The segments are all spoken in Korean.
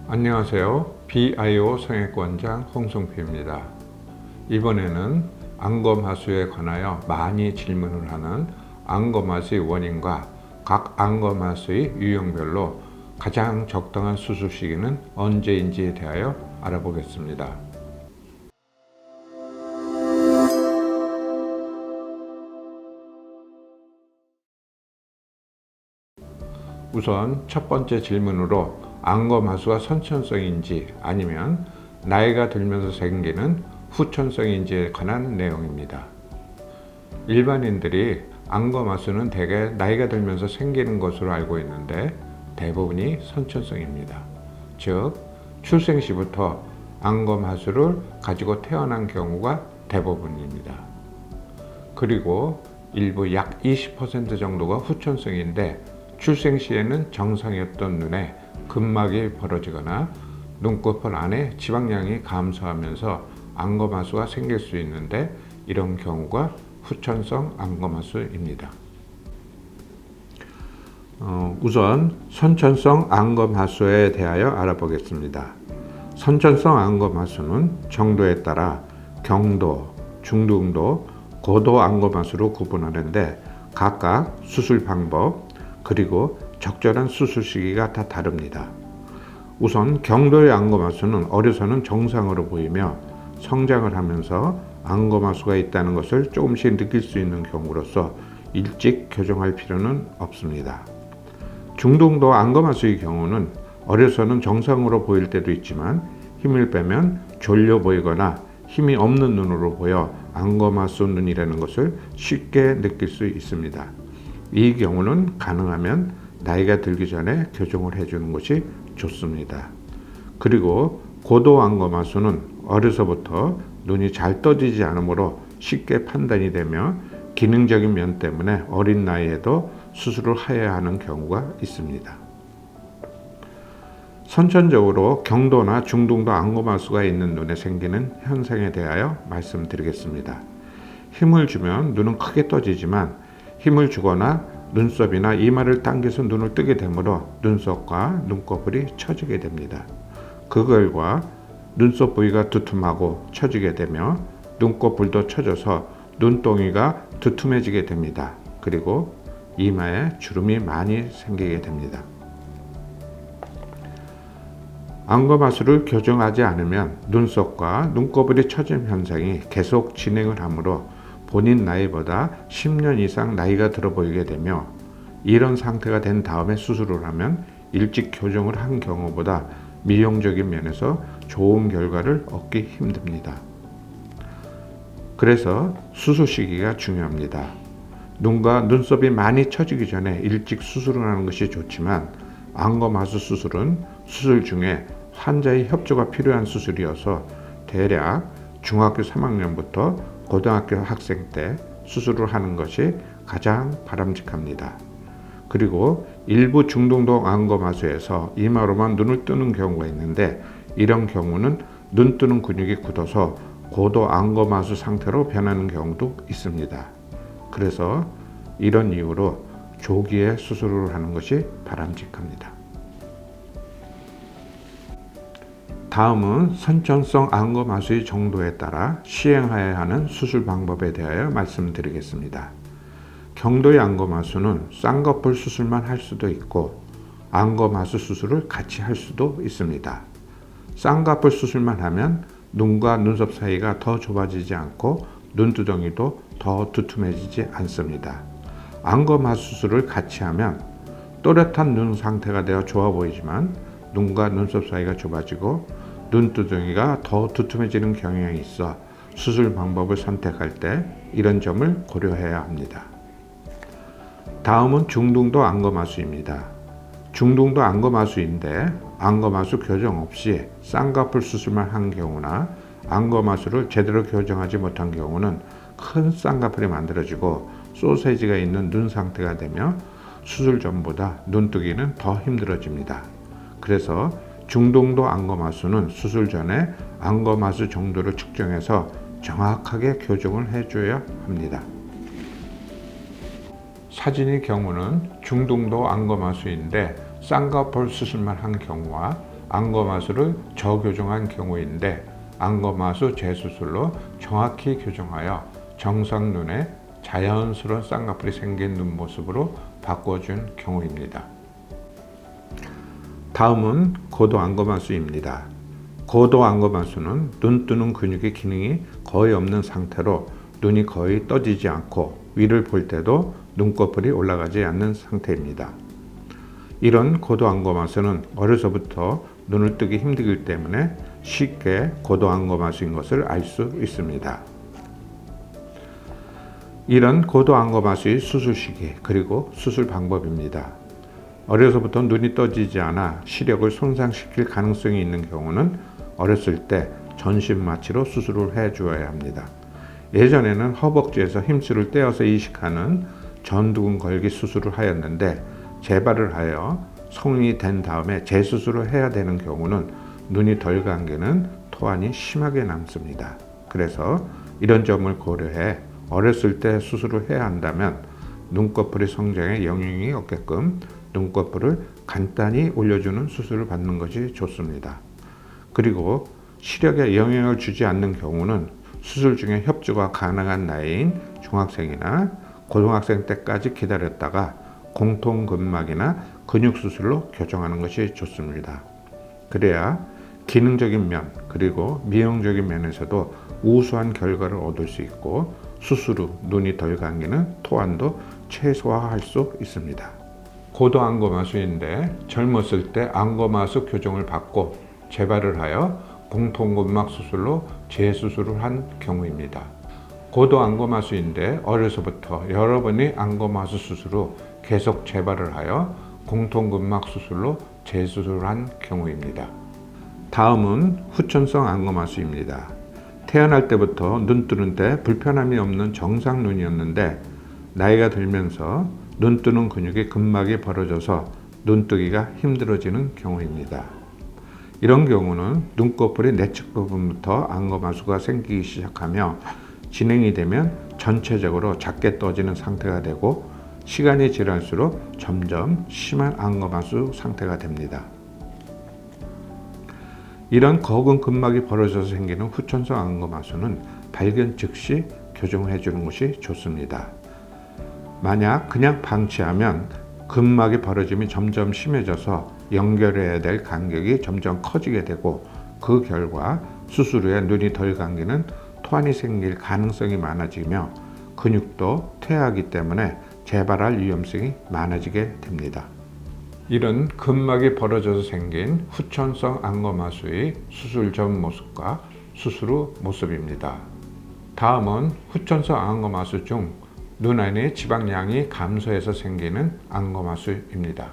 안녕하세요. BIO 성형외과원장 홍성표입니다. 이번에는 안검하수에 관하여 많이 질문을 하는 안검하수의 원인과 각 안검하수의 유형별로 가장 적당한 수술 시기는 언제인지에 대하여 알아보겠습니다. 우선 첫 번째 질문으로 안검하수가 선천성인지 아니면 나이가 들면서 생기는 후천성인지에 관한 내용입니다. 일반인들이 안검하수는 대개 나이가 들면서 생기는 것으로 알고 있는데 대부분이 선천성입니다. 즉, 출생 시부터 안검하수를 가지고 태어난 경우가 대부분입니다. 그리고 일부 약 20% 정도가 후천성인데 출생 시에는 정상이었던 눈에 근막이 벌어지거나 눈꺼풀 안에 지방량이 감소하면서 안검하수가 생길 수 있는데 이런 경우가 후천성 안검하수입니다. 우선 선천성 안검하수에 대하여 알아보겠습니다. 선천성 안검하수는 정도에 따라 경도, 중등도, 고도 안검하수로 구분하는데 각각 수술 방법 그리고 적절한 수술 시기가 다 다릅니다. 우선 경도의 안검하수는 어려서는 정상으로 보이며 성장을 하면서 안검하수가 있다는 것을 조금씩 느낄 수 있는 경우로서 일찍 교정할 필요는 없습니다. 중등도 안검하수의 경우는 어려서는 정상으로 보일 때도 있지만 힘을 빼면 졸려 보이거나 힘이 없는 눈으로 보여 안검하수 눈이라는 것을 쉽게 느낄 수 있습니다. 이 경우는 가능하면 나이가 들기 전에 교정을 해주는 것이 좋습니다. 그리고 고도 안검하수는 어려서부터 눈이 잘 떠지지 않으므로 쉽게 판단이 되며 기능적인 면 때문에 어린 나이에도 수술을 해야 하는 경우가 있습니다. 선천적으로 경도나 중등도 안검하수가 있는 눈에 생기는 현상에 대하여 말씀드리겠습니다. 힘을 주면 눈은 크게 떠지지만 힘을 주거나 눈썹이나 이마를 당겨서 눈을 뜨게 되므로 눈썹과 눈꺼풀이 처지게 됩니다. 그 결과 눈썹 부위가 두툼하고 처지게 되며 눈꺼풀도 처져서 눈동이가 두툼해지게 됩니다. 그리고 이마에 주름이 많이 생기게 됩니다. 안검하수를 교정하지 않으면 눈썹과 눈꺼풀이 처짐 현상이 계속 진행을 하므로 본인 나이보다 10년 이상 나이가 들어 보이게 되며 이런 상태가 된 다음에 수술을 하면 일찍 교정을 한 경우보다 미용적인 면에서 좋은 결과를 얻기 힘듭니다. 그래서 수술 시기가 중요합니다. 눈과 눈썹이 많이 처지기 전에 일찍 수술을 하는 것이 좋지만 안검하수 수술은 수술 중에 환자의 협조가 필요한 수술이어서 대략 중학교 3학년부터 고등학교 학생 때 수술을 하는 것이 가장 바람직합니다. 그리고 일부 중등도 안검하수에서 이마로만 눈을 뜨는 경우가 있는데 이런 경우는 눈 뜨는 근육이 굳어서 고도 안검하수 상태로 변하는 경우도 있습니다. 그래서 이런 이유로 조기에 수술을 하는 것이 바람직합니다. 다음은 선천성 안검하수의 정도에 따라 시행해야 하는 수술 방법에 대하여 말씀드리겠습니다. 경도의 안검하수는 쌍꺼풀 수술만 할 수도 있고 안검하수 수술을 같이 할 수도 있습니다. 쌍꺼풀 수술만 하면 눈과 눈썹 사이가 더 좁아지지 않고 눈두덩이도 더 두툼해지지 않습니다. 안검하수 수술을 같이 하면 또렷한 눈 상태가 되어 좋아 보이지만 눈과 눈썹 사이가 좁아지고 눈두덩이가 더 두툼해지는 경향이 있어 수술 방법을 선택할 때 이런 점을 고려해야 합니다. 다음은 중등도 안검하수입니다. 중등도 안검하수인데 안검하수 교정 없이 쌍꺼풀 수술만 한 경우나 안검하수를 제대로 교정하지 못한 경우는 큰 쌍꺼풀이 만들어지고 소세지가 있는 눈 상태가 되며 수술 전보다 눈뜨기는 더 힘들어집니다. 그래서 중등도 안검하수는 수술 전에 안검하수 정도를 측정해서 정확하게 교정을 해줘야 합니다. 사진의 경우는 중등도 안검하수인데 쌍꺼풀 수술만 한 경우와 안검하수를 저교정한 경우인데 안검하수 재수술로 정확히 교정하여 정상 눈에 자연스러운 쌍꺼풀이 생긴 눈 모습으로 바꿔준 경우입니다. 다음은 고도 안검하수입니다. 고도 안검하수는 눈 뜨는 근육의 기능이 거의 없는 상태로 눈이 거의 떠지지 않고 위를 볼 때도 눈꺼풀이 올라가지 않는 상태입니다. 이런 고도 안검하수는 어려서부터 눈을 뜨기 힘들기 때문에 쉽게 고도 안검하수인 것을 알 수 있습니다. 이런 고도 안검하수의 수술 시기 그리고 수술 방법입니다. 어려서부터 눈이 떠지지 않아 시력을 손상시킬 가능성이 있는 경우는 어렸을 때 전신 마취로 수술을 해 주어야 합니다. 예전에는 허벅지에서 힘줄을 떼어서 이식하는 전두근 걸기 수술을 하였는데 재발을 하여 성인이 된 다음에 재수술을 해야 되는 경우는 눈이 덜 감기는 토환이 심하게 남습니다. 그래서 이런 점을 고려해 어렸을 때 수술을 해야 한다면 눈꺼풀의 성장에 영향이 없게끔 눈꺼풀을 간단히 올려주는 수술을 받는 것이 좋습니다. 그리고 시력에 영향을 주지 않는 경우는 수술 중에 협조가 가능한 나이인 중학생이나 고등학생 때까지 기다렸다가 공통근막이나 근육수술로 교정하는 것이 좋습니다. 그래야 기능적인 면 그리고 미용적인 면에서도 우수한 결과를 얻을 수 있고 수술 후 눈이 덜 감기는 토환도 최소화할 수 있습니다. 고도 안검하수인데 젊었을 때 안검하수 교정을 받고 재발을 하여 공통근막 수술로 재수술을 한 경우입니다. 고도 안검하수인데 어려서부터 여러 번의 안검하수 수술 후 계속 재발을 하여 공통근막 수술로 재수술을 한 경우입니다. 다음은 후천성 안검하수입니다. 태어날 때부터 눈 뜨는데 불편함이 없는 정상 눈이었는데 나이가 들면서 눈 뜨는 근육의 근막이 벌어져서 눈뜨기가 힘들어지는 경우입니다. 이런 경우는 눈꺼풀의 내측 부분부터 안검하수가 생기기 시작하며 진행이 되면 전체적으로 작게 떠지는 상태가 되고 시간이 지날수록 점점 심한 안검하수 상태가 됩니다. 이런 거근 근막이 벌어져서 생기는 후천성 안검하수는 발견 즉시 교정해 주는 것이 좋습니다. 만약 그냥 방치하면 근막이 벌어짐이 점점 심해져서 연결해야 될 간격이 점점 커지게 되고 그 결과 수술 후에 눈이 덜 감기는 토환이 생길 가능성이 많아지며 근육도 퇴화하기 때문에 재발할 위험성이 많아지게 됩니다. 이런 근막이 벌어져서 생긴 후천성 안검하수의 수술 전 모습과 수술 후 모습입니다. 다음은 후천성 안검하수 중 눈 안의 지방량이 감소해서 생기는 안검하수입니다.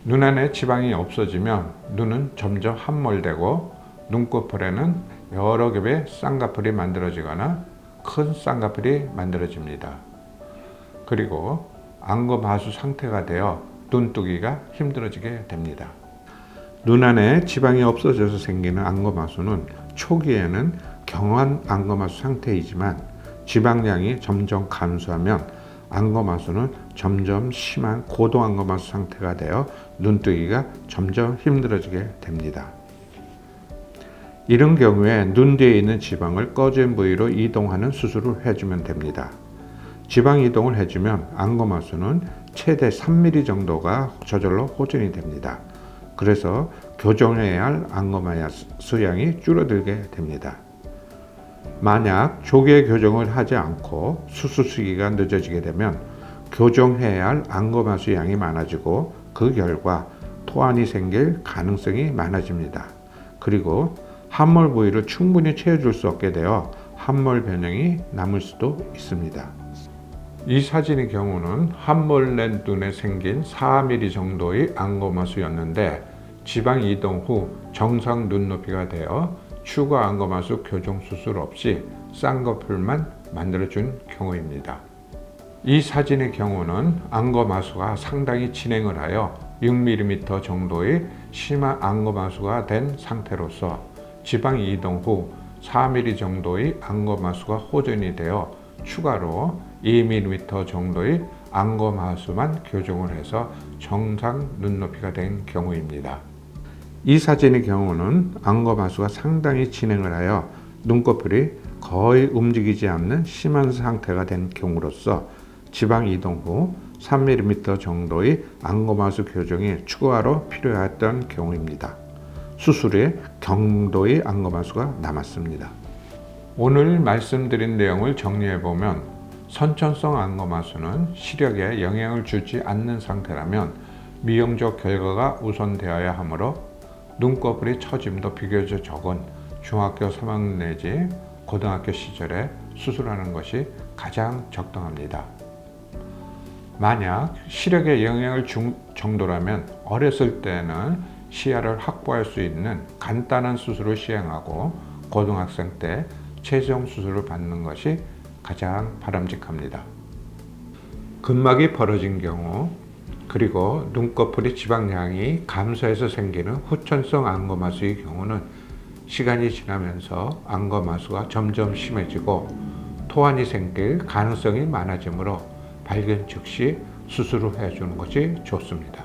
눈 안에 지방이 없어지면 눈은 점점 함몰되고 눈꺼풀에는 여러 겹의 쌍꺼풀이 만들어지거나 큰 쌍꺼풀이 만들어집니다. 그리고 안검하수 상태가 되어 눈뜨기가 힘들어지게 됩니다. 눈 안에 지방이 없어져서 생기는 안검하수는 초기에는 경한 안검하수 상태이지만 지방량이 점점 감소하면 안검하수는 점점 심한 고도 안검하수 상태가 되어 눈뜨기가 점점 힘들어지게 됩니다. 이런 경우에 눈 뒤에 있는 지방을 꺼진 부위로 이동하는 수술을 해주면 됩니다. 지방 이동을 해주면 안검하수는 최대 3mm 정도가 저절로 호전이 됩니다. 그래서 교정해야 할 안검하수 양이 줄어들게 됩니다. 만약 조기에 교정을 하지 않고 수술 시기가 늦어지게 되면 교정해야 할 안검하수 양이 많아지고 그 결과 토환이 생길 가능성이 많아집니다. 그리고 함몰 부위를 충분히 채워줄 수 없게 되어 함몰 변형이 남을 수도 있습니다. 이 사진의 경우는 함몰된 눈에 생긴 4mm 정도의 안검하수였는데 지방 이동 후 정상 눈높이가 되어 추가 안검하수 교정 수술 없이 쌍꺼풀만 만들어준 경우입니다. 이 사진의 경우는 안검하수가 상당히 진행을 하여 6mm 정도의 심한 안검하수가 된 상태로서 지방 이동 후 4mm 정도의 안검하수가 호전이 되어 추가로 2mm 정도의 안검하수만 교정을 해서 정상 눈높이가 된 경우입니다. 이 사진의 경우는 안검하수가 상당히 진행을 하여 눈꺼풀이 거의 움직이지 않는 심한 상태가 된 경우로서 지방 이동 후 3mm 정도의 안검하수 교정이 추가로 필요했던 경우입니다. 수술 후에 경도의 안검하수가 남았습니다. 오늘 말씀드린 내용을 정리해보면 선천성 안검하수는 시력에 영향을 주지 않는 상태라면 미용적 결과가 우선되어야 하므로 눈꺼풀이 처짐도 비교적 적은 중학교 3학년 내지 고등학교 시절에 수술하는 것이 가장 적당합니다. 만약 시력에 영향을 준 정도라면 어렸을 때는 시야를 확보할 수 있는 간단한 수술을 시행하고 고등학생 때 최종 수술을 받는 것이 가장 바람직합니다. 근막이 벌어진 경우 그리고 눈꺼풀이 지방량이 감소해서 생기는 후천성 안검하수의 경우는 시간이 지나면서 안검하수가 점점 심해지고 토환이 생길 가능성이 많아지므로 발견 즉시 수술을 해주는 것이 좋습니다.